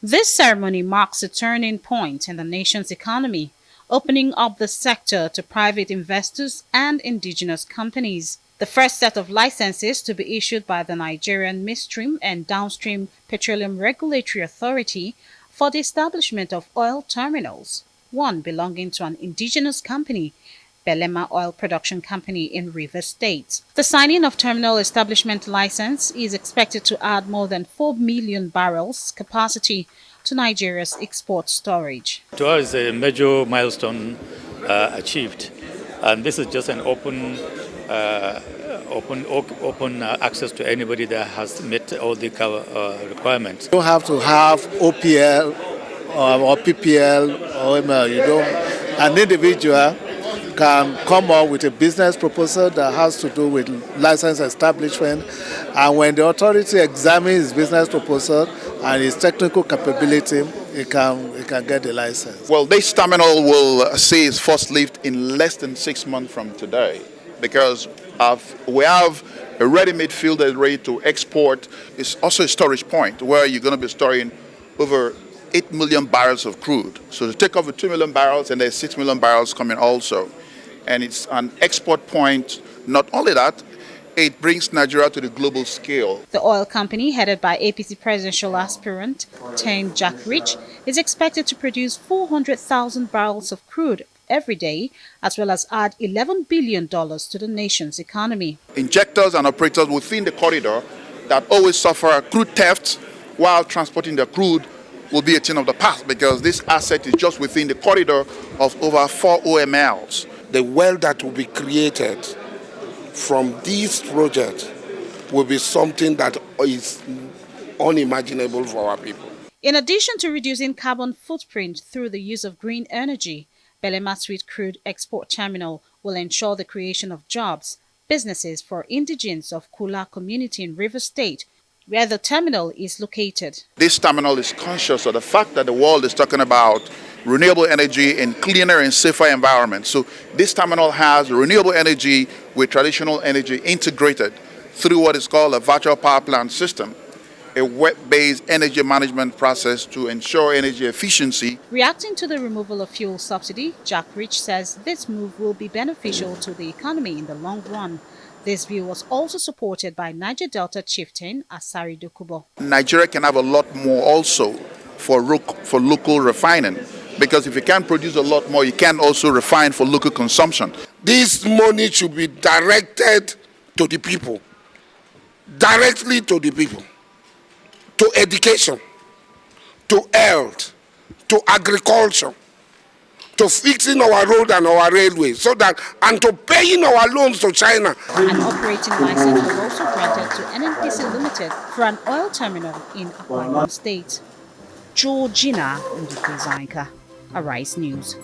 This ceremony marks a turning point in the nation's economy, opening up the sector to private investors and indigenous companies. The first set of licenses to be issued by the Nigerian Midstream and Downstream Petroleum Regulatory Authority for the establishment of oil terminals, one belonging to an indigenous company, Belema Oil Production Company in Rivers State. The signing of terminal establishment license is expected to add more than 4 million barrels capacity to Nigeria's export storage. To us, a major milestone achieved, and this is just an open access to anybody that has met all the requirements. You don't have to have OPL or PPL or ML. An individual can come up with a business proposal that has to do with license establishment, and when the authority examines his business proposal and his technical capability, he can get the license. Well, this terminal will see its first lift in less than 6 months from today, because we have a ready-made field that's ready to export. It's also a storage point where you're going to be storing over 8 million barrels of crude. So to take over 2 million barrels, and there's 6 million barrels coming also. And it's an export point. Not only that, it brings Nigeria to the global scale. The oil company, headed by APC presidential aspirant Jack Rich, is expected to produce 400,000 barrels of crude every day, as well as add $11 billion to the nation's economy. Injectors and operators within the corridor that always suffer crude theft while transporting the crude will be a thing of the past, because this asset is just within the corridor of over 4 OMLs. The wealth that will be created from this project will be something that is unimaginable for our people. In addition to reducing carbon footprint through the use of green energy, Belema Sweet Crude Export Terminal will ensure the creation of jobs, businesses for indigents of Kula community in Rivers State, where the terminal is located. This terminal is conscious of the fact that the world is talking about renewable energy in cleaner and safer environments. So this terminal has renewable energy with traditional energy integrated through what is called a virtual power plant system, a web-based energy management process to ensure energy efficiency. Reacting to the removal of fuel subsidy, Jack Rich says this move will be beneficial to the economy in the long run. This view was also supported by Niger Delta chieftain Asari Dokubo. Nigeria can have a lot more also for local refining, because if you can produce a lot more, you can also refine for local consumption. This money should be directed to the people, directly to the people, to education, to health, to agriculture, to fixing our road and our railway, and to paying our loans to China. An operating license was also granted to Nmdpra Limited for an oil terminal in Akwa Ibom State. Georgina Nmdpra, Arise News.